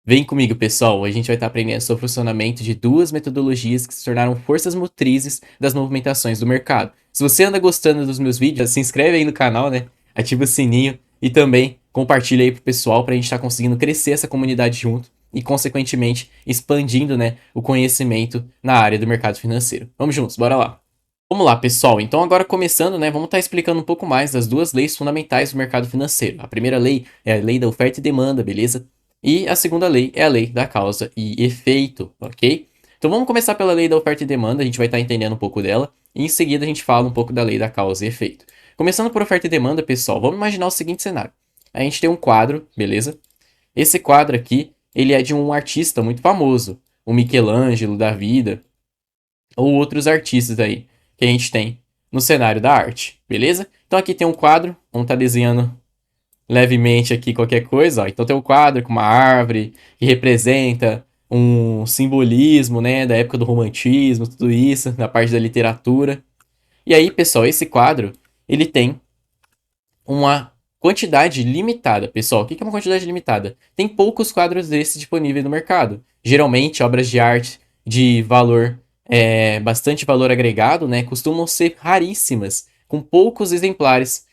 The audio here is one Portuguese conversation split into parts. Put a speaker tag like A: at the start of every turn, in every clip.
A: Vem comigo, pessoal. A gente vai estar aprendendo sobre o funcionamento de duas metodologias que se tornaram forças motrizes das movimentações do mercado. Se você anda gostando dos meus vídeos, se inscreve aí no canal, né? Ativa o sininho e também compartilha aí pro pessoal para a gente estar conseguindo crescer essa comunidade junto e, consequentemente, expandindo, né, o conhecimento na área do mercado financeiro. Vamos juntos, bora lá. Vamos lá, pessoal. Então, agora começando, né, vamos estar explicando um pouco mais das duas leis fundamentais do mercado financeiro. A primeira lei é a lei da oferta e demanda, beleza? E a segunda lei é a lei da causa e efeito, ok? Então, vamos começar pela lei da oferta e demanda, a gente vai estar entendendo um pouco dela, e em seguida a gente fala um pouco da lei da causa e efeito. Começando por oferta e demanda, pessoal, vamos imaginar o seguinte cenário. A gente tem um quadro, beleza? Esse quadro aqui, ele é de um artista muito famoso, o Michelangelo da vida, ou outros artistas aí que a gente tem no cenário da arte, beleza? Então aqui tem um quadro, vamos estar desenhando levemente aqui qualquer coisa, ó. Então tem um quadro com uma árvore que representa um simbolismo, né, da época do romantismo, tudo isso, na parte da literatura. E aí, pessoal, esse quadro, ele tem uma quantidade limitada, pessoal. O que é uma quantidade limitada? Tem poucos quadros desses disponíveis no mercado. Geralmente, obras de arte de valor, bastante valor agregado, né, costumam ser raríssimas, com poucos exemplares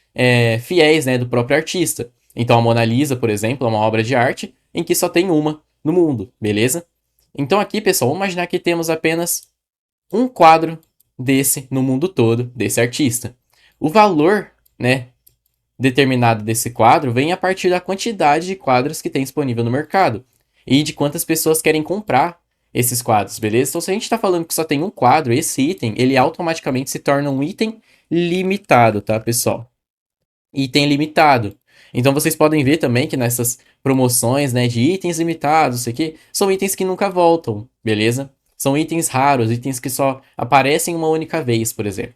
A: fiéis, né, do próprio artista. Então, a Mona Lisa, por exemplo, é uma obra de arte em que só tem uma no mundo, beleza? Então, aqui, pessoal, vamos imaginar que temos apenas um quadro desse no mundo todo, desse artista. O valor, né, determinado desse quadro vem a partir da quantidade de quadros que tem disponível no mercado e de quantas pessoas querem comprar esses quadros, beleza? Então, se a gente está falando que só tem um quadro, esse item, ele automaticamente se torna um item limitado, tá, pessoal? Item limitado. Então, vocês podem ver também que nessas promoções, né, de itens limitados, isso aqui, são itens que nunca voltam, beleza? São itens raros, itens que só aparecem uma única vez, por exemplo.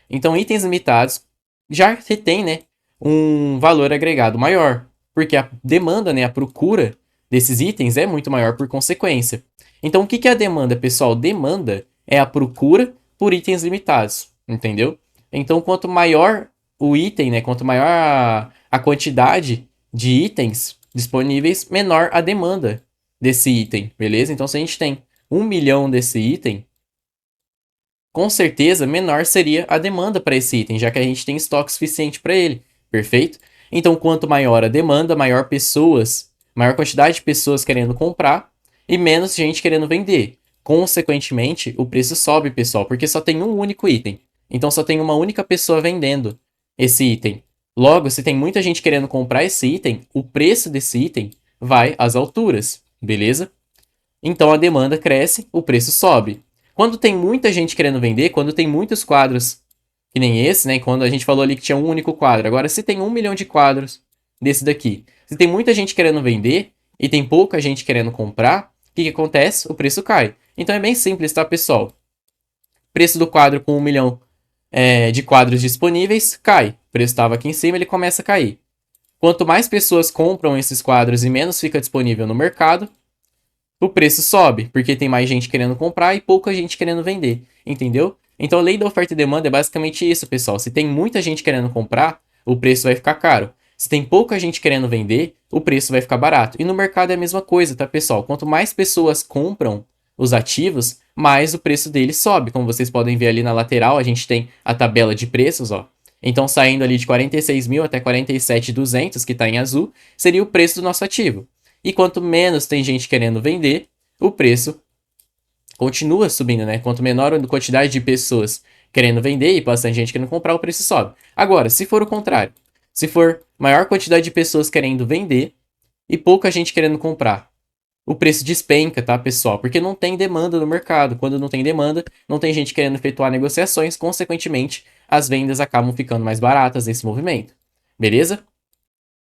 A: Então, itens limitados já retém, né, um valor agregado maior, porque a demanda, né, a procura desses itens é muito maior por consequência. Então, o que é a demanda, pessoal? Demanda é a procura por itens limitados, entendeu? Então, quanto maior o item, né, quanto maior a quantidade de itens disponíveis, menor a demanda desse item, beleza? Então, se a gente tem 1 milhão desse item, com certeza menor seria a demanda para esse item, já que a gente tem estoque suficiente para ele, perfeito? Então, quanto maior a demanda, maior quantidade de pessoas querendo comprar e menos gente querendo vender. Consequentemente, o preço sobe, pessoal, porque só tem um único item. Então, só tem uma única pessoa vendendo esse item. Logo, se tem muita gente querendo comprar esse item, o preço desse item vai às alturas, beleza? Então a demanda cresce, o preço sobe. Quando tem muita gente querendo vender, quando tem muitos quadros, que nem esse, né? Quando a gente falou ali que tinha um único quadro. Agora, se tem 1 milhão de quadros desse daqui, se tem muita gente querendo vender e tem pouca gente querendo comprar, o que acontece? O preço cai. Então é bem simples, tá, pessoal? Preço do quadro com 1 milhão de quadros disponíveis cai. O preço estava aqui em cima, ele começa a cair. Quanto mais pessoas compram esses quadros e menos fica disponível no mercado, o preço sobe, porque tem mais gente querendo comprar e pouca gente querendo vender, entendeu? Então a lei da oferta e demanda é basicamente isso, pessoal. Se tem muita gente querendo comprar, o preço vai ficar caro. Se tem pouca gente querendo vender, o preço vai ficar barato. E no mercado é a mesma coisa, tá, pessoal? Quanto mais pessoas compram os ativos, mais o preço deles sobe. Como vocês podem ver ali na lateral, a gente tem a tabela de preços, ó. Então, saindo ali de 46 mil até 47.200, que está em azul, seria o preço do nosso ativo. E quanto menos tem gente querendo vender, o preço continua subindo, né? Quanto menor a quantidade de pessoas querendo vender e bastante gente querendo comprar, o preço sobe. Agora, se for o contrário, se for maior quantidade de pessoas querendo vender e pouca gente querendo comprar, o preço despenca, tá, pessoal? Porque não tem demanda no mercado. Quando não tem demanda, não tem gente querendo efetuar negociações, consequentemente, as vendas acabam ficando mais baratas nesse movimento. Beleza?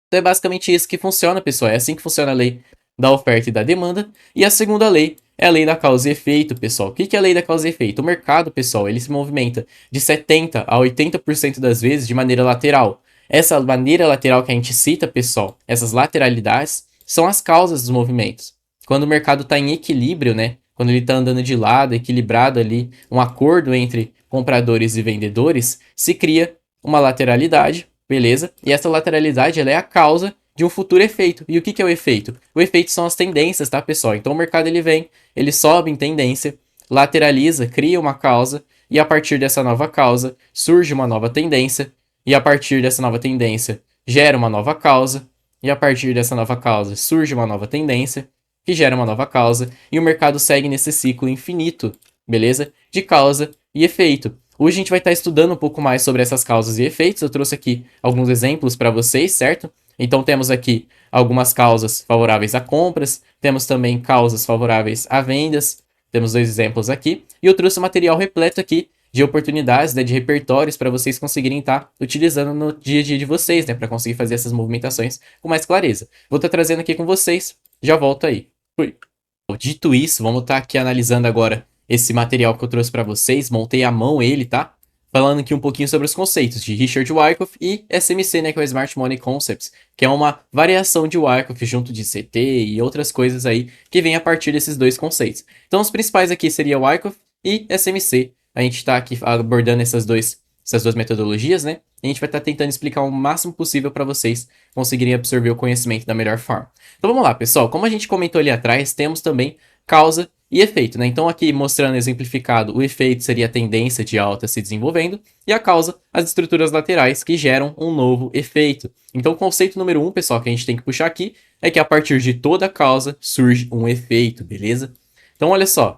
A: Então é basicamente isso que funciona, pessoal. É assim que funciona a lei da oferta e da demanda. E a segunda lei é a lei da causa e efeito, pessoal. O que é a lei da causa e efeito? O mercado, pessoal, ele se movimenta de 70% a 80% das vezes de maneira lateral. Essa maneira lateral que a gente cita, pessoal, essas lateralidades, são as causas dos movimentos. Quando o mercado está em equilíbrio, né? Quando ele está andando de lado, equilibrado ali, um acordo entre compradores e vendedores, se cria uma lateralidade, beleza? E essa lateralidade ela é a causa de um futuro efeito. E o que é o efeito? O efeito são as tendências, tá, pessoal? Então o mercado ele vem, ele sobe em tendência, lateraliza, cria uma causa, e a partir dessa nova causa surge uma nova tendência, e a partir dessa nova tendência gera uma nova causa, e a partir dessa nova causa surge uma nova tendência, que gera uma nova causa, e o mercado segue nesse ciclo infinito, beleza? De causa e efeito. Hoje a gente vai estar estudando um pouco mais sobre essas causas e efeitos. Eu trouxe aqui alguns exemplos para vocês, certo? Então temos aqui algumas causas favoráveis a compras, temos também causas favoráveis a vendas, temos 2 exemplos aqui, e eu trouxe um material repleto aqui de oportunidades, né, de repertórios para vocês conseguirem estar utilizando no dia a dia de vocês, né, para conseguir fazer essas movimentações com mais clareza. Vou estar trazendo aqui com vocês, já volto aí. Fui. Dito isso, vamos estar aqui analisando agora esse material que eu trouxe para vocês, montei à mão ele, tá? Falando aqui um pouquinho sobre os conceitos de Richard Wyckoff e SMC, né, que é o Smart Money Concepts, que é uma variação de Wyckoff junto de CT e outras coisas aí que vem a partir desses 2 conceitos. Então os principais aqui seria Wyckoff e SMC. A gente está aqui abordando essas duas metodologias, né? E a gente vai estar tentando explicar o máximo possível para vocês conseguirem absorver o conhecimento da melhor forma. Então vamos lá, pessoal. Como a gente comentou ali atrás, temos também causa e efeito, né? Então aqui mostrando exemplificado, o efeito seria a tendência de alta se desenvolvendo e a causa, as estruturas laterais que geram um novo efeito. Então o conceito número 1, pessoal, que a gente tem que puxar aqui é que a partir de toda causa surge um efeito, beleza? Então olha só,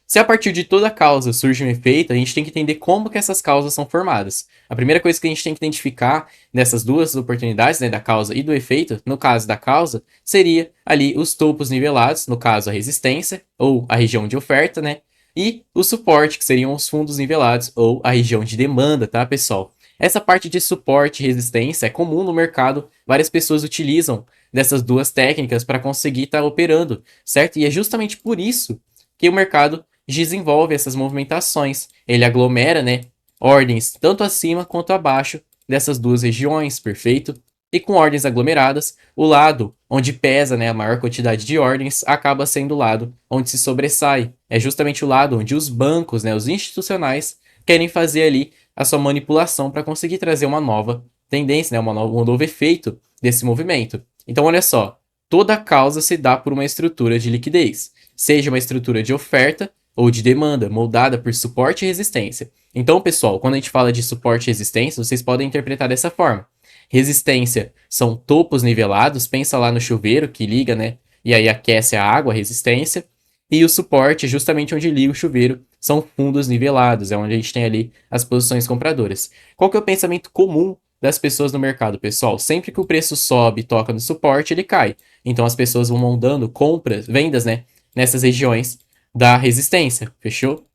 A: se a partir de toda causa surge um efeito, a gente tem que entender como que essas causas são formadas. A primeira coisa que a gente tem que identificar nessas duas oportunidades, né, da causa e do efeito, no caso da causa, seria ali os topos nivelados, no caso a resistência ou a região de oferta, né, e o suporte, que seriam os fundos nivelados ou a região de demanda, tá, pessoal? Essa parte de suporte e resistência é comum no mercado, várias pessoas utilizam dessas duas técnicas para conseguir estar operando, certo? E é justamente por isso que o mercado desenvolve essas movimentações. Ele aglomera, né, ordens tanto acima quanto abaixo dessas duas regiões, perfeito? E com ordens aglomeradas, o lado onde pesa, né, a maior quantidade de ordens acaba sendo o lado onde se sobressai. É justamente o lado onde os bancos, né, os institucionais, querem fazer ali a sua manipulação para conseguir trazer uma nova tendência, né, um novo efeito desse movimento. Então, olha só, toda causa se dá por uma estrutura de liquidez, seja uma estrutura de oferta ou de demanda, moldada por suporte e resistência. Então, pessoal, quando a gente fala de suporte e resistência, vocês podem interpretar dessa forma. Resistência são topos nivelados, pensa lá no chuveiro que liga, né? E aí aquece a água, a resistência. E o suporte, justamente onde liga o chuveiro, são fundos nivelados, é onde a gente tem ali as posições compradoras. Qual que é o pensamento comum das pessoas no mercado, pessoal? Sempre que o preço sobe e toca no suporte, ele cai. Então as pessoas vão montando compras, vendas, né? Nessas regiões da resistência, fechou?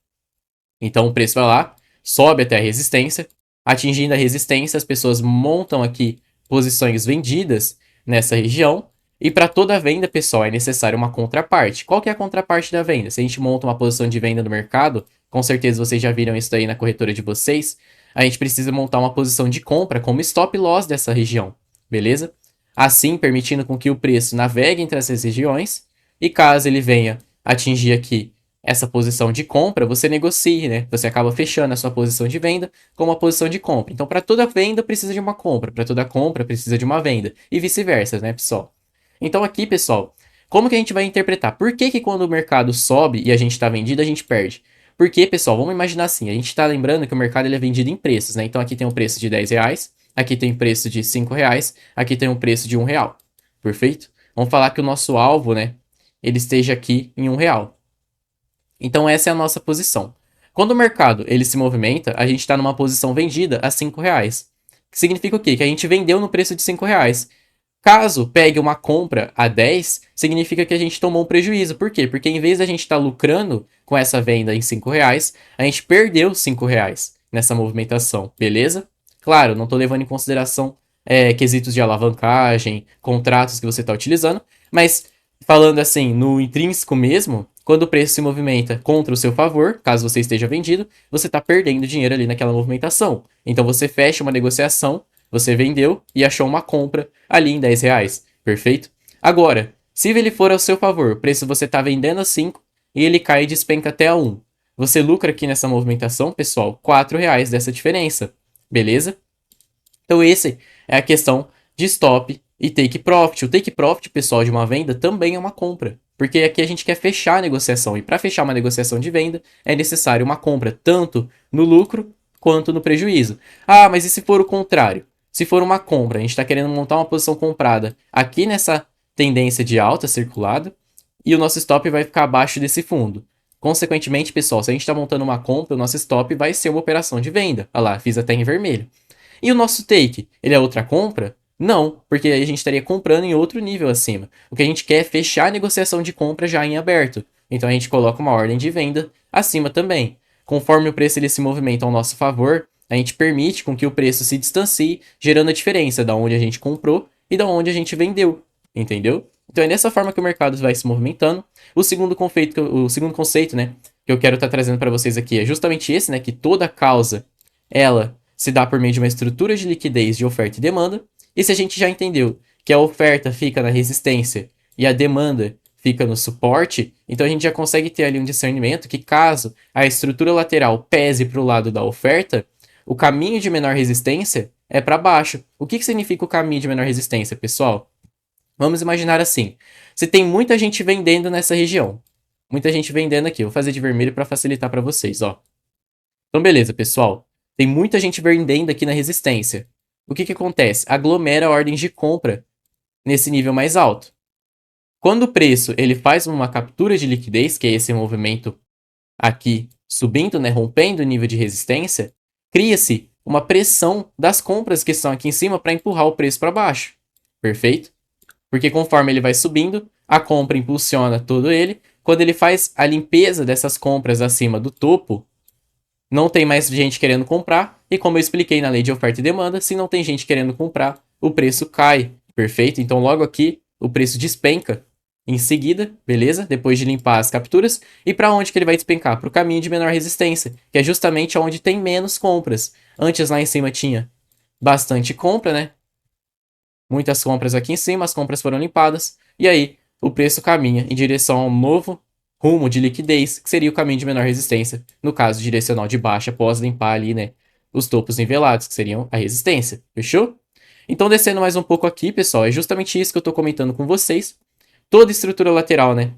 A: Então o preço vai lá, sobe até a resistência, atingindo a resistência, as pessoas montam aqui posições vendidas nessa região, e para toda venda, pessoal, é necessário uma contraparte. Qual que é a contraparte da venda? Se a gente monta uma posição de venda no mercado, com certeza vocês já viram isso aí na corretora de vocês, a gente precisa montar uma posição de compra como stop loss dessa região, beleza? Assim, permitindo com que o preço navegue entre essas regiões, e caso ele venha atingir aqui essa posição de compra, você negocie, né? Você acaba fechando a sua posição de venda com uma posição de compra. Então, para toda venda precisa de uma compra, para toda compra precisa de uma venda e vice-versa, né, pessoal? Então, aqui, pessoal, como que a gente vai interpretar? Por que que quando o mercado sobe e a gente está vendido, a gente perde? Porque, pessoal, vamos imaginar assim, a gente está lembrando que o mercado ele é vendido em preços, né? Então, aqui tem um preço de R$10, aqui tem um preço de R$5, aqui tem um preço de R$1. Perfeito? Vamos falar que o nosso alvo, né, ele esteja aqui em R$1. Então essa é a nossa posição. Quando o mercado ele se movimenta, a gente está numa posição vendida a R$5. Que significa o quê? Que a gente vendeu no preço de R$5. Caso pegue uma compra a 10, significa que a gente tomou um prejuízo. Por quê? Porque em vez da gente estar lucrando com essa venda em R$5, a gente perdeu R$5 nessa movimentação, beleza? Claro, não estou levando em consideração quesitos de alavancagem, contratos que você está utilizando, mas falando assim, no intrínseco mesmo, quando o preço se movimenta contra o seu favor, caso você esteja vendido, você está perdendo dinheiro ali naquela movimentação. Então você fecha uma negociação, você vendeu e achou uma compra ali em R$10, perfeito? Agora, se ele for ao seu favor, o preço você está vendendo a 5 e ele cai e despenca até a 1. Você lucra aqui nessa movimentação, pessoal, R$4 dessa diferença, beleza? Então esse é a questão de stop e take profit. O take profit, pessoal, de uma venda também é uma compra. Porque aqui a gente quer fechar a negociação. E para fechar uma negociação de venda, é necessário uma compra tanto no lucro quanto no prejuízo. Ah, mas e se for o contrário? Se for uma compra, a gente está querendo montar uma posição comprada aqui nessa tendência de alta circulada e o nosso stop vai ficar abaixo desse fundo. Consequentemente, pessoal, se a gente está montando uma compra, o nosso stop vai ser uma operação de venda. Olha lá, fiz até em vermelho. E o nosso take, ele é outra compra? Não, porque aí a gente estaria comprando em outro nível acima. O que a gente quer é fechar a negociação de compra já em aberto. Então a gente coloca uma ordem de venda acima também. Conforme o preço ele se movimenta ao nosso favor, a gente permite com que o preço se distancie, gerando a diferença da onde a gente comprou e da onde a gente vendeu. Entendeu? Então é dessa forma que o mercado vai se movimentando. O segundo conceito, né, que eu quero estar trazendo para vocês aqui é justamente esse, né, que toda causa ela se dá por meio de uma estrutura de liquidez de oferta e demanda. E se a gente já entendeu que a oferta fica na resistência e a demanda fica no suporte, então a gente já consegue ter ali um discernimento que caso a estrutura lateral pese para o lado da oferta, o caminho de menor resistência é para baixo. O que significa o caminho de menor resistência, pessoal? Vamos imaginar assim, se tem muita gente vendendo nessa região, muita gente vendendo aqui, eu vou fazer de vermelho para facilitar para vocês, ó. Então beleza, pessoal. Tem muita gente vendendo aqui na resistência. O que acontece? Aglomera ordens de compra nesse nível mais alto. Quando o preço ele faz uma captura de liquidez, que é esse movimento aqui subindo, né, rompendo o nível de resistência, cria-se uma pressão das compras que estão aqui em cima para empurrar o preço para baixo. Perfeito? Porque conforme ele vai subindo, a compra impulsiona todo ele. Quando ele faz a limpeza dessas compras acima do topo, não tem mais gente querendo comprar, e como eu expliquei na lei de oferta e demanda, se não tem gente querendo comprar, o preço cai, perfeito? Então logo aqui o preço despenca em seguida, beleza? Depois de limpar as capturas, e para onde que ele vai despencar? Para o caminho de menor resistência, que é justamente onde tem menos compras. Antes lá em cima tinha bastante compra, né? Muitas compras aqui em cima, as compras foram limpadas, e aí o preço caminha em direção a um novo rumo de liquidez, que seria o caminho de menor resistência, no caso direcional de baixa, após limpar ali, né, os topos nivelados, que seriam a resistência, fechou? Então, descendo mais um pouco aqui, pessoal, é justamente isso que eu estou comentando com vocês. Toda estrutura lateral, né,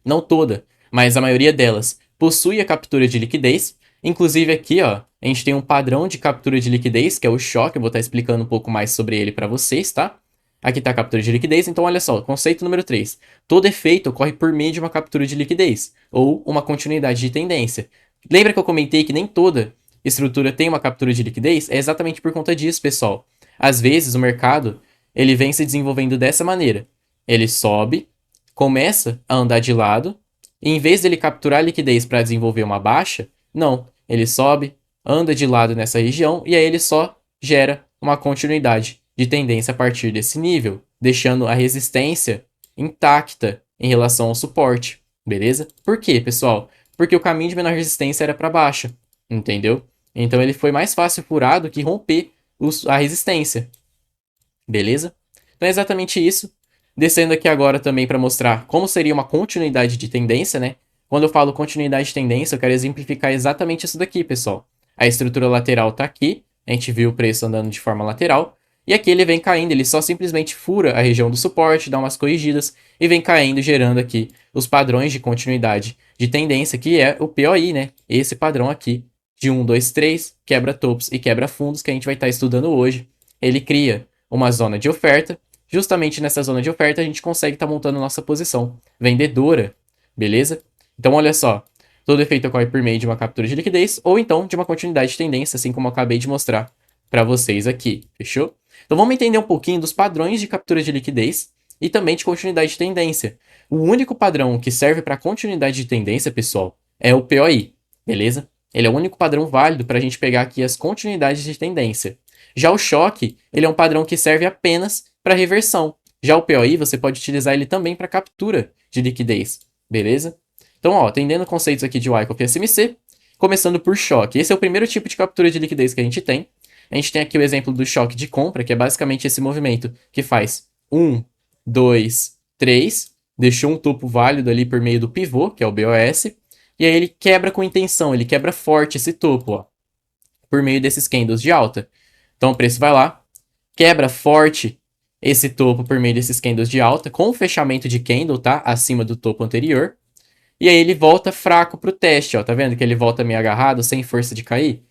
A: não toda, mas a maioria delas, possui a captura de liquidez. Inclusive aqui, ó, a gente tem um padrão de captura de liquidez, que é o choque, eu vou estar explicando um pouco mais sobre ele para vocês, tá? Aqui está a captura de liquidez, então olha só, conceito número 3. Todo efeito ocorre por meio de uma captura de liquidez, ou uma continuidade de tendência. Lembra que eu comentei que nem toda estrutura tem uma captura de liquidez? É exatamente por conta disso, pessoal. Às vezes o mercado ele vem se desenvolvendo dessa maneira. Ele sobe, começa a andar de lado, e em vez dele capturar a liquidez para desenvolver uma baixa, não, ele sobe, anda de lado nessa região e aí ele só gera uma continuidade de tendência a partir desse nível, deixando a resistência intacta em relação ao suporte, beleza? Por quê, pessoal? Porque o caminho de menor resistência era para baixo, entendeu? Então ele foi mais fácil furar do que romper a resistência, beleza? Então é exatamente isso. Descendo aqui agora também para mostrar como seria uma continuidade de tendência, né? Quando eu falo continuidade de tendência, eu quero exemplificar exatamente isso daqui, pessoal. A estrutura lateral está aqui, a gente viu o preço andando de forma lateral, e aqui ele vem caindo, ele só simplesmente fura a região do suporte, dá umas corrigidas e vem caindo, gerando aqui os padrões de continuidade de tendência, que é o POI, né? Esse padrão aqui de 1, 2, 3, quebra topos e quebra fundos que a gente vai estar estudando hoje. Ele cria uma zona de oferta. Justamente nessa zona de oferta a gente consegue estar montando nossa posição vendedora, beleza? Então olha só, todo efeito ocorre por meio de uma captura de liquidez ou então de uma continuidade de tendência, assim como eu acabei de mostrar para vocês aqui, fechou? Então vamos entender um pouquinho dos padrões de captura de liquidez e também de continuidade de tendência. O único padrão que serve para continuidade de tendência, pessoal, é o POI, beleza? Ele é o único padrão válido para a gente pegar aqui as continuidades de tendência. Já o choque, ele é um padrão que serve apenas para reversão. Já o POI, você pode utilizar ele também para captura de liquidez, beleza? Então, ó, atendendo conceitos aqui de Wyckoff e SMC, começando por choque. Esse é o primeiro tipo de captura de liquidez que a gente tem. A gente tem aqui o exemplo do choque de compra, que é basicamente esse movimento que faz 1, 2, 3, deixou um topo válido ali por meio do pivô, que é o BOS, e aí ele quebra com intenção, ele quebra forte esse topo, ó, por meio desses candles de alta. Então o preço vai lá, quebra forte esse topo por meio desses candles de alta, com o fechamento de candle, tá? Acima do topo anterior. E aí ele volta fraco pro teste, ó. Tá vendo que ele volta meio agarrado, sem força de cair?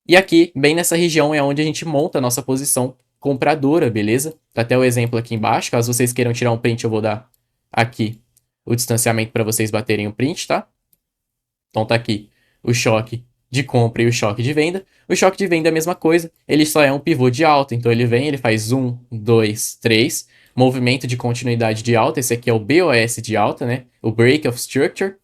A: E aqui, bem nessa região, é onde a gente monta a nossa posição compradora, beleza? Tá até o exemplo aqui embaixo. Caso vocês queiram tirar um print, eu vou dar aqui o distanciamento para vocês baterem o print, tá? Então tá aqui o choque de compra e o choque de venda. O choque de venda é a mesma coisa, ele só é um pivô de alta. Então ele vem, ele faz 1, 2, 3, movimento de continuidade de alta. Esse aqui é o BOS de alta, né? O Break of Structure.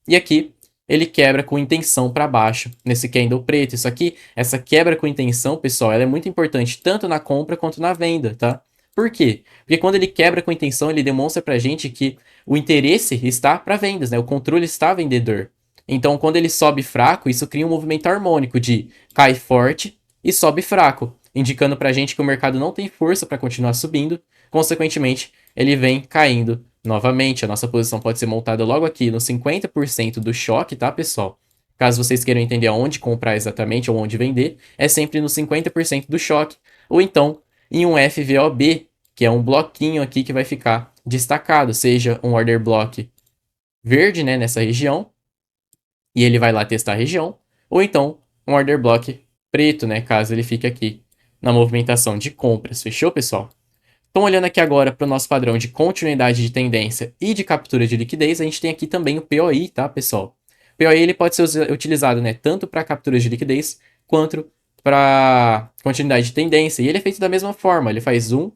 A: E aqui ele quebra com intenção para baixo, nesse candle preto. Isso aqui, essa quebra com intenção, pessoal, ela é muito importante tanto na compra quanto na venda, tá? Por quê? Porque quando ele quebra com intenção, ele demonstra pra gente que o interesse está para vendas, né? O controle está vendedor. Então, quando ele sobe fraco, isso cria um movimento harmônico de cai forte e sobe fraco, indicando pra gente que o mercado não tem força para continuar subindo. Consequentemente, ele vem caindo novamente. A nossa posição pode ser montada logo aqui no 50% do choque, tá, pessoal? Caso vocês queiram entender aonde comprar exatamente ou onde vender, é sempre no 50% do choque. Ou então em um FVOB, que é um bloquinho aqui que vai ficar destacado, seja um order block verde, né, nessa região, e ele vai lá testar a região, ou então um order block preto, né, caso ele fique aqui na movimentação de compras. Fechou, pessoal? Então, olhando aqui agora para o nosso padrão de continuidade de tendência e de captura de liquidez, a gente tem aqui também o POI, tá, pessoal? O POI ele pode ser utilizado, né, tanto para captura de liquidez quanto para continuidade de tendência. E ele é feito da mesma forma, ele faz 1,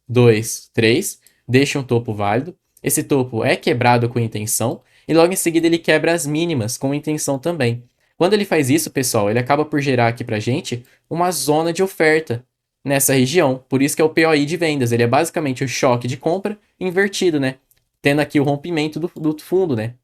A: 2, 3, deixa um topo válido. Esse topo é quebrado com intenção e logo em seguida ele quebra as mínimas com intenção também. Quando ele faz isso, pessoal, ele acaba por gerar aqui pra gente uma zona de oferta nessa região. Por isso que é o POI de vendas. Ele é basicamente o choque de compra invertido, né? Tendo aqui o rompimento do fundo, né?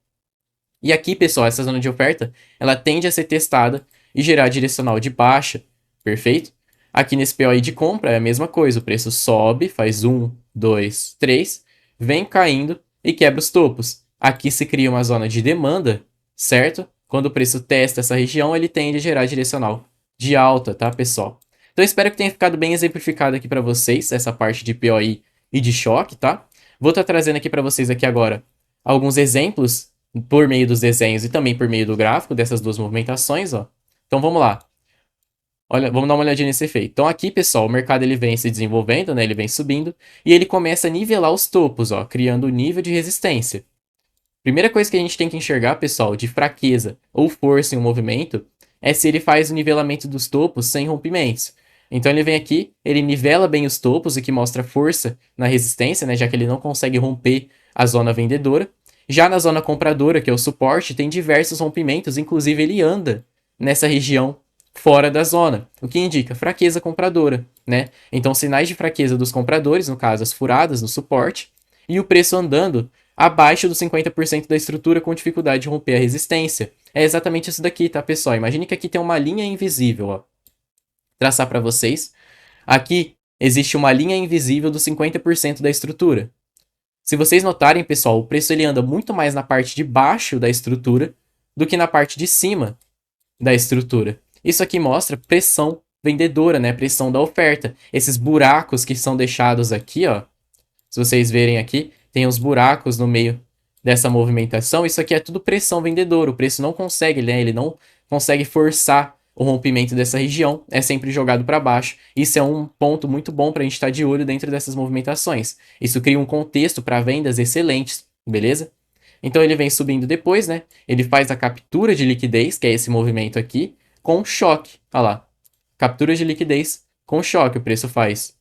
A: E aqui, pessoal, essa zona de oferta, ela tende a ser testada e gerar direcional de baixa, perfeito? Aqui nesse POI de compra é a mesma coisa, o preço sobe, faz 1, 2, 3, vem caindo e quebra os topos. Aqui se cria uma zona de demanda, certo? Quando o preço testa essa região, ele tende a gerar direcional de alta, tá, pessoal? Então, eu espero que tenha ficado bem exemplificado aqui para vocês, essa parte de POI e de choque, tá? Vou estar trazendo aqui para vocês aqui agora alguns exemplos por meio dos desenhos e também por meio do gráfico dessas duas movimentações, ó. Então vamos lá. Olha, vamos dar uma olhadinha nesse efeito. Então aqui, pessoal, o mercado ele vem se desenvolvendo, né? Ele vem subindo e ele começa a nivelar os topos, ó, criando o nível de resistência. Primeira coisa que a gente tem que enxergar, pessoal, de fraqueza ou força em um movimento é se ele faz o nivelamento dos topos sem rompimentos. Então ele vem aqui, ele nivela bem os topos, o que mostra força na resistência, né? Já que ele não consegue romper a zona vendedora. Já na zona compradora, que é o suporte, tem diversos rompimentos, inclusive ele anda nessa região fora da zona, o que indica fraqueza compradora, né? Então, sinais de fraqueza dos compradores, no caso, as furadas no suporte, e o preço andando abaixo dos 50% da estrutura com dificuldade de romper a resistência. É exatamente isso daqui, tá, pessoal? Imagine que aqui tem uma linha invisível, ó. Traçar para vocês. Aqui existe uma linha invisível dos 50% da estrutura. Se vocês notarem, pessoal, o preço ele anda muito mais na parte de baixo da estrutura do que na parte de cima da estrutura. Isso aqui mostra pressão vendedora, né? Pressão da oferta. Esses buracos que são deixados aqui, ó. Se vocês verem aqui, tem os buracos no meio dessa movimentação. Isso aqui é tudo pressão vendedora. O preço não consegue, né? Ele não consegue forçar o rompimento dessa região. É sempre jogado para baixo. Isso é um ponto muito bom para a gente estar de olho dentro dessas movimentações. Isso cria um contexto para vendas excelentes, beleza? Então ele vem subindo depois, né? Ele faz a captura de liquidez, que é esse movimento aqui, com choque. Olha lá. Captura de liquidez com choque. O preço faz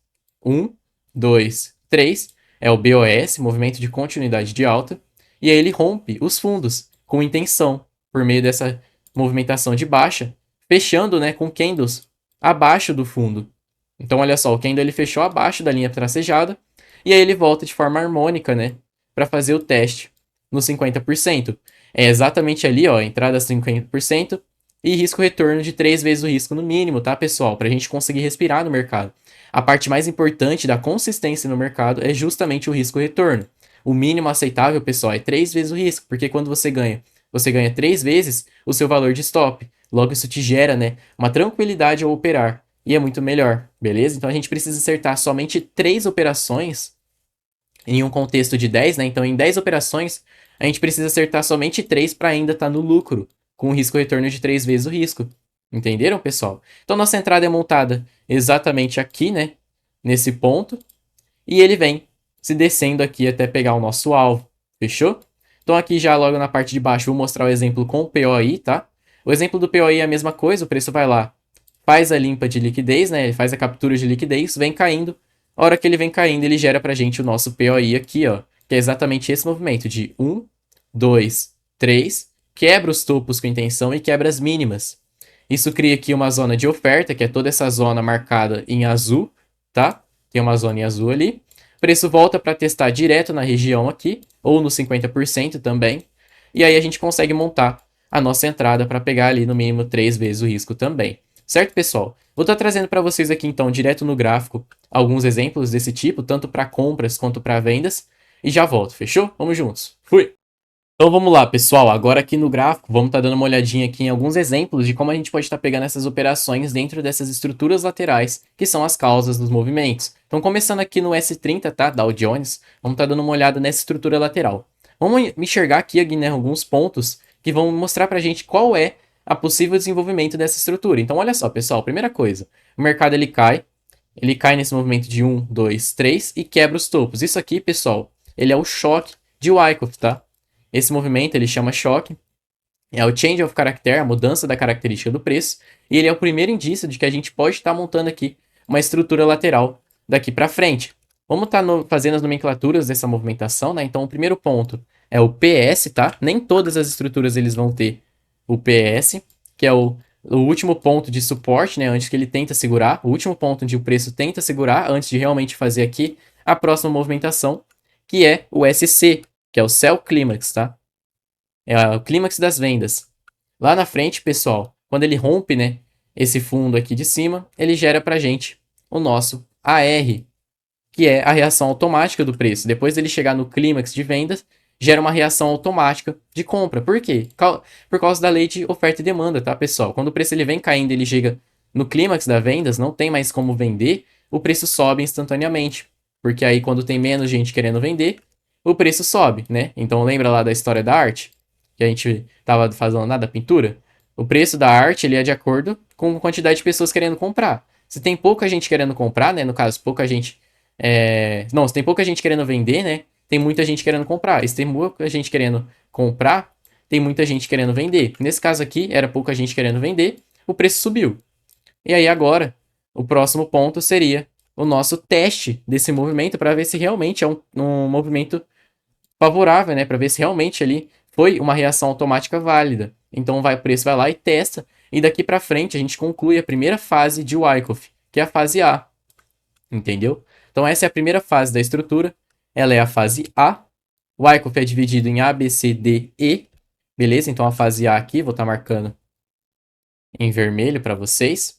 A: 1, 2, 3. É o BOS, movimento de continuidade de alta. E aí ele rompe os fundos com intenção, por meio dessa movimentação de baixa, fechando, né, com candles abaixo do fundo. Então olha só, o candle ele fechou abaixo da linha tracejada. E aí ele volta de forma harmônica, né, para fazer o teste no 50%. É exatamente ali, ó, entrada 50% e risco retorno de 3 vezes o risco no mínimo, tá, pessoal? Para a gente conseguir respirar no mercado. A parte mais importante da consistência no mercado é justamente o risco retorno. O mínimo aceitável, pessoal, é 3 vezes o risco, porque quando você ganha 3 vezes o seu valor de stop. Logo, isso te gera, né, uma tranquilidade ao operar. e é muito melhor, beleza? Então a gente precisa acertar somente 3 operações em um contexto de 10, né? Então em 10 operações, a gente precisa acertar somente 3 para ainda estar no lucro, com o risco-retorno de 3 vezes o risco. Entenderam, pessoal? Então nossa entrada é montada exatamente aqui, né? Nesse ponto. E ele vem se descendo aqui até pegar o nosso alvo. Fechou? Então aqui já logo na parte de baixo vou mostrar o exemplo com o POI, tá? O exemplo do POI é a mesma coisa, o preço vai lá, faz a limpa de liquidez, né? Ele faz a captura de liquidez, vem caindo. A hora que ele vem caindo, ele gera pra gente o nosso POI aqui, ó. Que é exatamente esse movimento de 1, 2, 3, quebra os topos com intenção e quebra as mínimas. Isso cria aqui uma zona de oferta, que é toda essa zona marcada em azul, tá? Tem uma zona em azul ali. O preço volta para testar direto na região aqui, ou no 50% também. E aí a gente consegue montar a nossa entrada para pegar ali no mínimo 3 vezes o risco também. Certo, pessoal? Vou estar trazendo para vocês aqui então, direto no gráfico, alguns exemplos desse tipo, tanto para compras quanto para vendas. E já volto, fechou? Vamos juntos. Fui! Então vamos lá, pessoal. Agora aqui no gráfico, vamos estar dando uma olhadinha aqui em alguns exemplos de como a gente pode estar pegando essas operações dentro dessas estruturas laterais, que são as causas dos movimentos. Então começando aqui no S30, tá? Dow Jones, vamos estar dando uma olhada nessa estrutura lateral. Vamos enxergar aqui, né, alguns pontos que vão mostrar pra gente qual é a possível desenvolvimento dessa estrutura. Então olha só, pessoal, primeira coisa, o mercado ele cai nesse movimento de 1, 2, 3 e quebra os topos. Isso aqui, pessoal, ele é o choque de Wyckoff, tá? Esse movimento ele chama choque, é o change of character, a mudança da característica do preço, e ele é o primeiro indício de que a gente pode estar montando aqui uma estrutura lateral daqui para frente. Vamos estar fazendo as nomenclaturas dessa movimentação, né? Então o primeiro ponto é o PS, tá? Nem todas as estruturas eles vão ter o PS, que é o último ponto de suporte, né? Antes que ele tenta segurar, o último ponto onde o preço tenta segurar antes de realmente fazer aqui a próxima movimentação, que é o SC, que é o Sell Climax, tá? É o clímax das vendas. Lá na frente, pessoal, quando ele rompe, né, esse fundo aqui de cima, ele gera pra gente o nosso AR, que é a reação automática do preço. Depois dele chegar no clímax de vendas, gera uma reação automática de compra. Por quê? Por causa da lei de oferta e demanda, tá, pessoal? Quando o preço ele vem caindo, ele chega no clímax das vendas, não tem mais como vender, o preço sobe instantaneamente. Porque aí quando tem menos gente querendo vender, o preço sobe, né? Então lembra lá da história da arte? Que a gente tava fazendo lá da pintura? O preço da arte ele é de acordo com a quantidade de pessoas querendo comprar. Se tem pouca gente querendo comprar, né? No caso, pouca gente não, se tem pouca gente querendo vender, né? Tem muita gente querendo comprar. E se tem pouca gente querendo comprar, tem muita gente querendo vender. Nesse caso aqui, era pouca gente querendo vender, o preço subiu. E aí agora, o próximo ponto seria o nosso teste desse movimento para ver se realmente é um movimento favorável, né? Para ver se realmente ali foi uma reação automática válida. Então o preço vai lá e testa. E daqui para frente a gente conclui a primeira fase de Wyckoff, que é a fase A. Entendeu? Então essa é a primeira fase da estrutura. Ela é a fase A. O Wyckoff é dividido em A, B, C, D, E. Beleza? Então a fase A aqui, vou estar marcando em vermelho para vocês.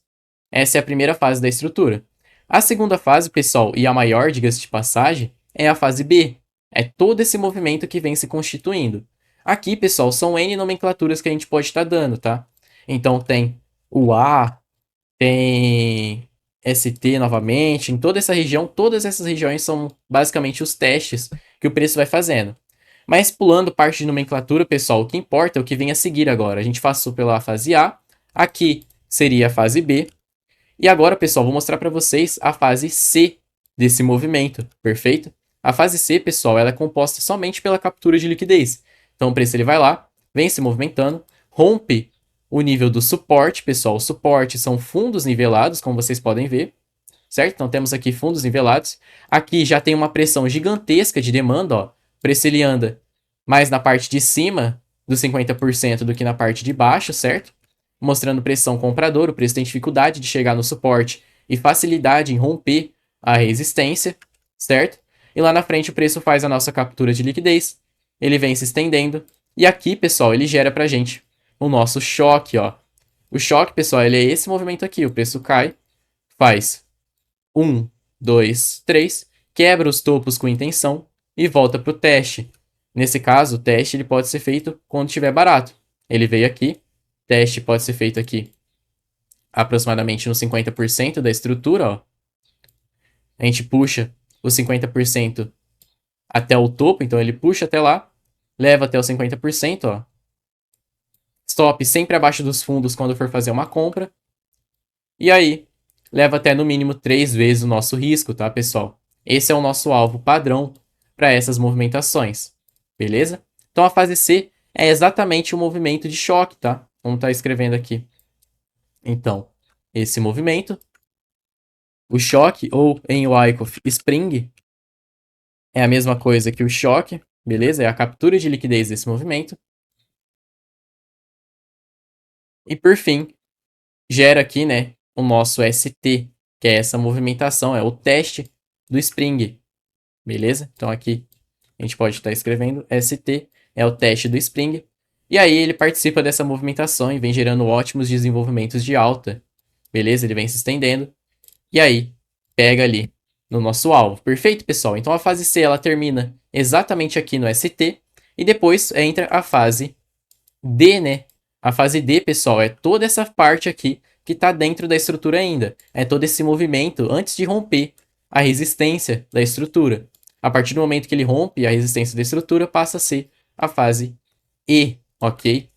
A: Essa é a primeira fase da estrutura. A segunda fase, pessoal, e a maior, diga-se de passagem, é a fase B. É todo esse movimento que vem se constituindo. Aqui, pessoal, são N nomenclaturas que a gente pode estar dando, tá? Então tem o A, tem ST novamente, em toda essa região, todas essas regiões são basicamente os testes que o preço vai fazendo. Mas pulando parte de nomenclatura, pessoal, o que importa é o que vem a seguir agora. A gente passou pela fase A, aqui seria a fase B, e agora, pessoal, vou mostrar para vocês a fase C desse movimento, perfeito? A fase C, pessoal, ela é composta somente pela captura de liquidez. Então o preço ele vai lá, vem se movimentando, rompe o nível do suporte, pessoal. O suporte são fundos nivelados, como vocês podem ver, certo? Então temos aqui fundos nivelados. Aqui já tem uma pressão gigantesca de demanda, ó. O preço ele anda mais na parte de cima dos 50% do que na parte de baixo, certo? Mostrando pressão comprador, o preço tem dificuldade de chegar no suporte e facilidade em romper a resistência, certo? E lá na frente o preço faz a nossa captura de liquidez, ele vem se estendendo, e aqui, pessoal, ele gera pra gente o nosso choque, ó. O choque, pessoal, ele é esse movimento aqui, o preço cai, faz 1, 2, 3, quebra os topos com intenção e volta pro teste. Nesse caso, o teste ele pode ser feito quando estiver barato. Ele veio aqui, teste pode ser feito aqui aproximadamente nos 50% da estrutura, ó. A gente puxa os 50% até o topo, então ele puxa até lá, leva até os 50%, ó. Stop sempre abaixo dos fundos quando for fazer uma compra. E aí, leva até no mínimo 3 vezes o nosso risco, tá, pessoal? Esse é o nosso alvo padrão para essas movimentações, beleza? Então a fase C é exatamente o movimento de choque, tá? Vamos estar escrevendo aqui. Então, esse movimento, o choque, ou em Wyckoff, spring, é a mesma coisa que o choque, beleza? É a captura de liquidez desse movimento. E por fim, gera aqui, né, o nosso ST, que é essa movimentação, é o teste do spring, beleza? Então aqui a gente pode estar escrevendo ST, é o teste do spring. E aí ele participa dessa movimentação e vem gerando ótimos desenvolvimentos de alta, beleza? Ele vem se estendendo. E aí pega ali no nosso alvo. Perfeito, pessoal? Então a fase C ela termina exatamente aqui no ST e depois entra a fase D, né? A fase D, pessoal, é toda essa parte aqui que está dentro da estrutura ainda. É todo esse movimento antes de romper a resistência da estrutura. A partir do momento que ele rompe a resistência da estrutura, passa a ser a fase E, ok?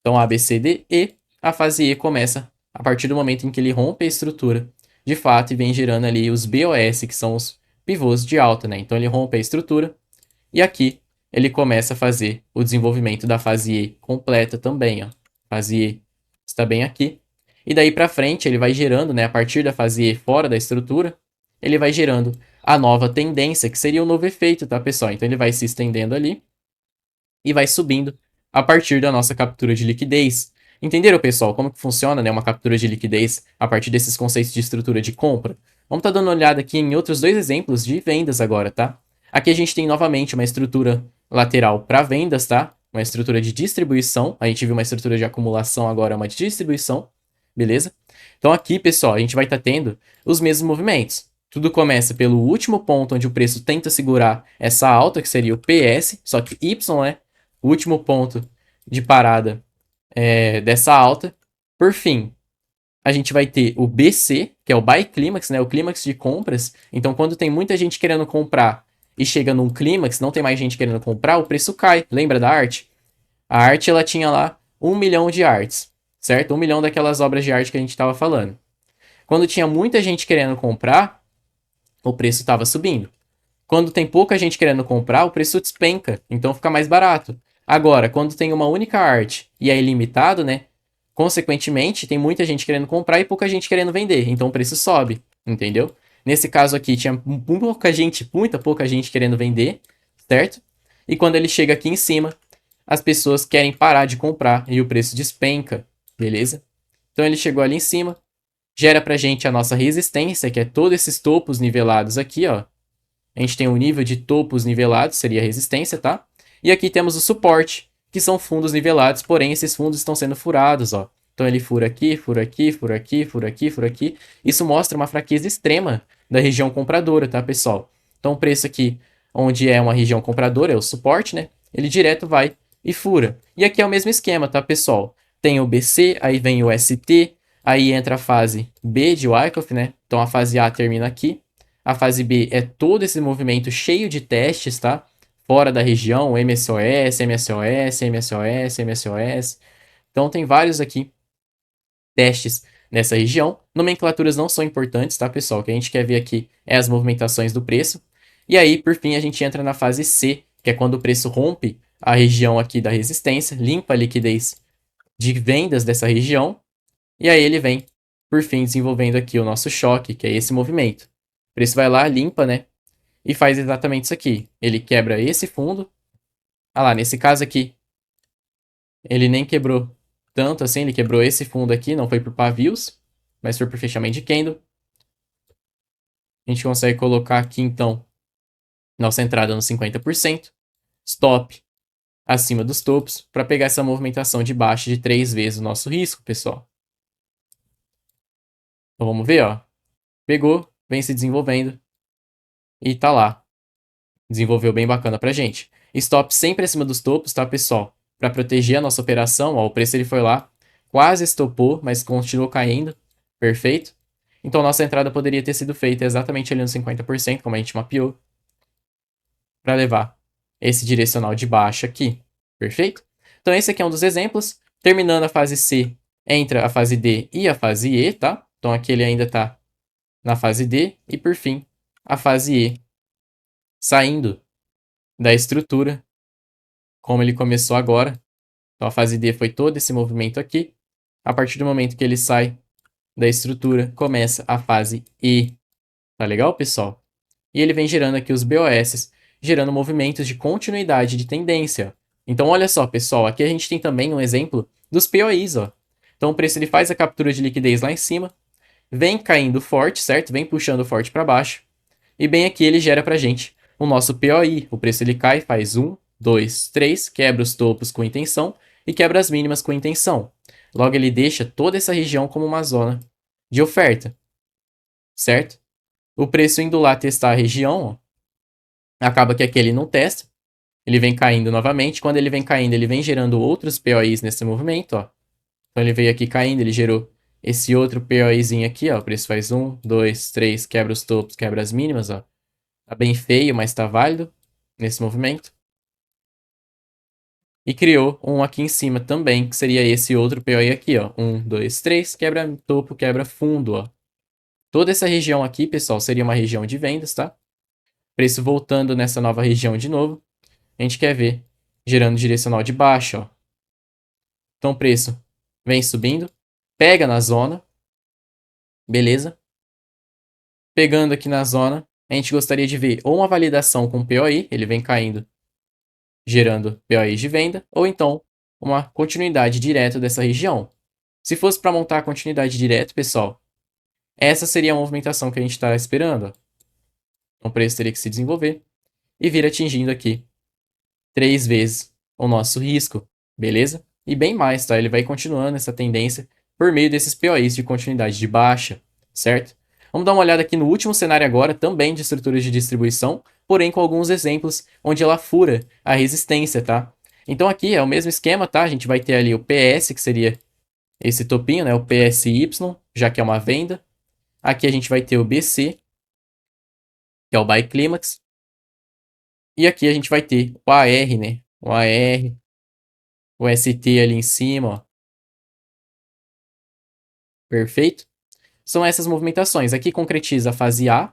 A: Então A, B, C, D, E. A fase E começa a partir do momento em que ele rompe a estrutura, de fato, e vem gerando ali os BOS, que são os pivôs de alta, né? Então ele rompe a estrutura e aqui ele começa a fazer o desenvolvimento da fase E completa também, ó. Fase E está bem aqui. E daí para frente ele vai gerando, né, a partir da fase E fora da estrutura, ele vai gerando a nova tendência, que seria o novo efeito, tá, pessoal? Então ele vai se estendendo ali e vai subindo a partir da nossa captura de liquidez. Entenderam, pessoal, como que funciona, né, uma captura de liquidez a partir desses conceitos de estrutura de compra? Vamos estar dando uma olhada aqui em outros dois exemplos de vendas agora, tá? Aqui a gente tem novamente uma estrutura lateral para vendas, tá? Uma estrutura de distribuição. A gente viu uma estrutura de acumulação, agora uma de distribuição, beleza? Então aqui, pessoal, a gente vai estar tendo os mesmos movimentos. Tudo começa pelo último ponto onde o preço tenta segurar essa alta, que seria o PS, só que Y, né? O último ponto de parada dessa alta. Por fim, a gente vai ter o BC, que é o Buy Clímax, né? O clímax de compras. Então, quando tem muita gente querendo comprar e chega num clímax, não tem mais gente querendo comprar, o preço cai. Lembra da arte? A arte, ela tinha lá 1 milhão de artes, certo? 1 milhão daquelas obras de arte que a gente estava falando. Quando tinha muita gente querendo comprar, o preço estava subindo. Quando tem pouca gente querendo comprar, o preço despenca, então fica mais barato. Agora, quando tem uma única arte e é ilimitado, né? Consequentemente, tem muita gente querendo comprar e pouca gente querendo vender, então o preço sobe, entendeu? Nesse caso aqui, tinha pouca gente, muita pouca gente querendo vender, certo? E quando ele chega aqui em cima, as pessoas querem parar de comprar e o preço despenca, beleza? Então ele chegou ali em cima, gera pra gente a nossa resistência, que é todos esses topos nivelados aqui, ó. A gente tem o nível de topos nivelados, seria a resistência, tá? E aqui temos o suporte, que são fundos nivelados, porém esses fundos estão sendo furados, ó. Então ele fura aqui, fura aqui, fura aqui, fura aqui, fura aqui. Isso mostra uma fraqueza extrema da região compradora, tá, pessoal? Então o preço aqui, onde é uma região compradora, é o suporte, né? Ele direto vai e fura. E aqui é o mesmo esquema, tá, pessoal? Tem o BC, aí vem o ST, aí entra a fase B de Wyckoff, né? Então a fase A termina aqui. A fase B é todo esse movimento cheio de testes, tá? Fora da região, MSOS, MSOS, MSOS, MSOS. Então tem vários aqui testes nessa região. Nomenclaturas não são importantes, tá, pessoal? O que a gente quer ver aqui é as movimentações do preço. E aí, por fim, a gente entra na fase C, que é quando o preço rompe a região aqui da resistência, limpa a liquidez de vendas dessa região. E aí ele vem, por fim, desenvolvendo aqui o nosso choque, que é esse movimento. O preço vai lá, limpa, né? E faz exatamente isso aqui. Ele quebra esse fundo. Ah lá, nesse caso aqui, ele nem quebrou tanto assim, ele quebrou esse fundo aqui, não foi por pavios, mas foi por fechamento de candle. A gente consegue colocar aqui, então, nossa entrada no 50%, stop acima dos topos, para pegar essa movimentação de baixa de 3 vezes o nosso risco, pessoal. Então vamos ver, ó. Pegou, vem se desenvolvendo e tá lá. Desenvolveu bem bacana pra gente. Stop sempre acima dos topos, tá, pessoal? Para proteger a nossa operação, ó, o preço ele foi lá, quase estopou, mas continuou caindo. Perfeito? Então, nossa entrada poderia ter sido feita exatamente ali no 50%, como a gente mapeou, para levar esse direcional de baixa aqui. Perfeito? Então, esse aqui é um dos exemplos. Terminando a fase C, entra a fase D e a fase E, tá? Então, aqui ele ainda está na fase D. E, por fim, a fase E, saindo da estrutura, como ele começou agora. Então, a fase D foi todo esse movimento aqui. A partir do momento que ele sai da estrutura, começa a fase E. Tá legal, pessoal? E ele vem gerando aqui os BOS, gerando movimentos de continuidade de tendência. Então, olha só, pessoal, aqui a gente tem também um exemplo dos POIs, ó. Então, o preço ele faz a captura de liquidez lá em cima, vem caindo forte, certo? Vem puxando forte para baixo. E bem aqui ele gera pra gente o nosso POI. O preço ele cai, faz 1, 2, 3, quebra os topos com intenção e quebra as mínimas com intenção. Logo, ele deixa toda essa região como uma zona de oferta, certo? O preço indo lá testar a região, ó, acaba que aqui ele não testa, ele vem caindo novamente. Quando ele vem caindo, ele vem gerando outros POIs nesse movimento, ó. Então ele veio aqui caindo, ele gerou esse outro POIzinho aqui, ó. O preço faz 1, 2, 3, quebra os topos, quebra as mínimas, ó. Tá bem feio, mas tá válido nesse movimento. E criou um aqui em cima também, que seria esse outro POI aqui, ó. 1, 2, 3, quebra topo, quebra fundo, ó. Toda essa região aqui, pessoal, seria uma região de vendas, tá? Preço voltando nessa nova região de novo. A gente quer ver gerando direcional de baixo, ó. Então o preço vem subindo, pega na zona, beleza? Pegando aqui na zona, a gente gostaria de ver ou uma validação com POI, ele vem caindo, gerando POI de venda, ou então uma continuidade direta dessa região. Se fosse para montar a continuidade direta, pessoal, essa seria a movimentação que a gente está esperando. Ó. Então o preço teria que se desenvolver e vir atingindo aqui 3 vezes o nosso risco, beleza? E bem mais, tá? Ele vai continuando essa tendência por meio desses POIs de continuidade de baixa, certo? Vamos dar uma olhada aqui no último cenário agora, também de estruturas de distribuição, porém com alguns exemplos onde ela fura a resistência, tá? Então aqui é o mesmo esquema, tá? A gente vai ter ali o PS, que seria esse topinho, né? O PSY, já que é uma venda. Aqui a gente vai ter o BC, que é o Buy Climax. E aqui a gente vai ter o AR, né? O AR, o ST ali em cima, ó. Perfeito? São essas movimentações. Aqui concretiza a fase A,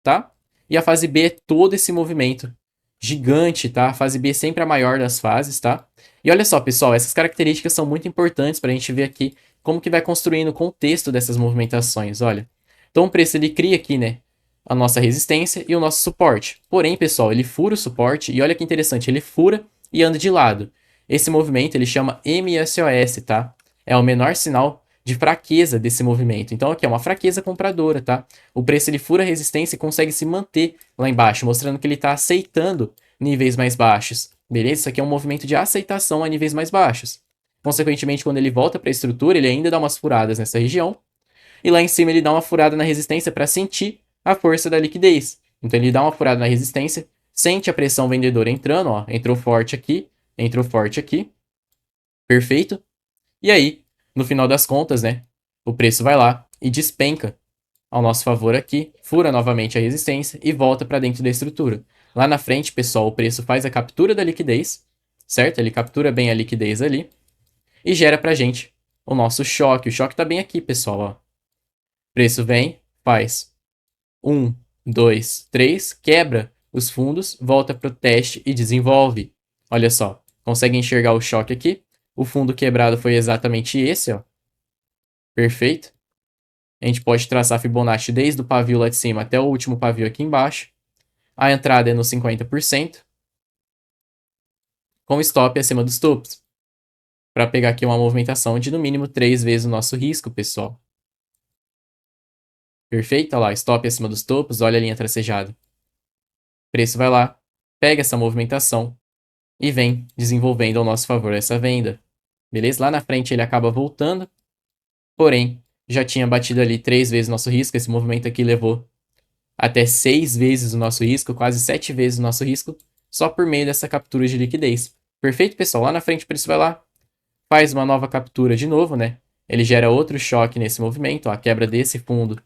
A: tá? E a fase B é todo esse movimento gigante, tá? A fase B é sempre a maior das fases, tá? E olha só, pessoal, essas características são muito importantes para a gente ver aqui como que vai construindo o contexto dessas movimentações, olha. Então o preço ele cria aqui, né, a nossa resistência e o nosso suporte. Porém, pessoal, ele fura o suporte e olha que interessante, ele fura e anda de lado. Esse movimento ele chama MSOS, tá? É o menor sinal de fraqueza desse movimento. Então aqui é uma fraqueza compradora, tá? O preço ele fura a resistência e consegue se manter lá embaixo, mostrando que ele está aceitando níveis mais baixos. Beleza? Isso aqui é um movimento de aceitação a níveis mais baixos. Consequentemente, quando ele volta para a estrutura, ele ainda dá umas furadas nessa região. E lá em cima ele dá uma furada na resistência para sentir a força da liquidez. Então ele dá uma furada na resistência, sente a pressão vendedora entrando, ó, entrou forte aqui, entrou forte aqui. Perfeito? E aí, no final das contas, né, o preço vai lá e despenca ao nosso favor aqui, fura novamente a resistência e volta para dentro da estrutura. Lá na frente, pessoal, o preço faz a captura da liquidez, certo? Ele captura bem a liquidez ali e gera pra gente o nosso choque. O choque tá bem aqui, pessoal, ó. O preço vem, faz 1, 2, 3, quebra os fundos, volta pro teste e desenvolve. Olha só, consegue enxergar o choque aqui? O fundo quebrado foi exatamente esse, ó. Perfeito? A gente pode traçar Fibonacci desde o pavio lá de cima até o último pavio aqui embaixo. A entrada é no 50%, com stop acima dos topos. Para pegar aqui uma movimentação de no mínimo 3 vezes o nosso risco, pessoal. Perfeito? Olha lá, stop acima dos topos, olha a linha tracejada. O preço vai lá, pega essa movimentação e vem desenvolvendo ao nosso favor essa venda. Beleza? Lá na frente ele acaba voltando, porém já tinha batido ali 3 vezes o nosso risco. Esse movimento aqui levou até 6 vezes o nosso risco, quase 7 vezes o nosso risco, só por meio dessa captura de liquidez. Perfeito, pessoal? Lá na frente o preço vai lá, faz uma nova captura de novo, né? Ele gera outro choque nesse movimento, ó, a quebra desse fundo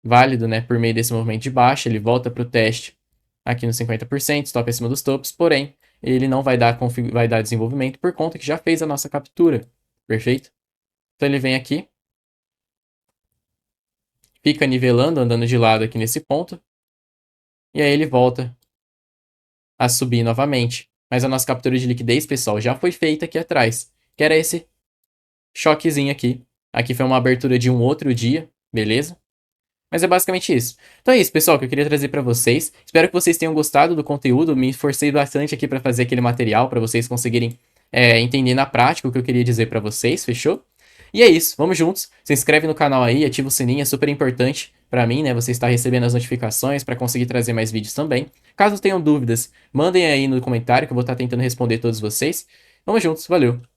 A: válido, né, por meio desse movimento de baixa, ele volta para o teste aqui no 50%, stop acima dos topos, porém, ele não vai dar desenvolvimento por conta que já fez a nossa captura, perfeito? Então ele vem aqui, fica nivelando, andando de lado aqui nesse ponto, e aí ele volta a subir novamente. Mas a nossa captura de liquidez, pessoal, já foi feita aqui atrás, que era esse choquezinho aqui. Aqui foi uma abertura de um outro dia, beleza? Mas é basicamente isso. Então é isso, pessoal, que eu queria trazer para vocês. Espero que vocês tenham gostado do conteúdo. Me esforcei bastante aqui para fazer aquele material para vocês conseguirem entender na prática o que eu queria dizer para vocês, fechou? E é isso, vamos juntos. Se inscreve no canal aí, ativa o sininho, é super importante para mim, né? Você estar recebendo as notificações para conseguir trazer mais vídeos também. Caso tenham dúvidas, mandem aí no comentário que eu vou estar tentando responder todos vocês. Vamos juntos, valeu!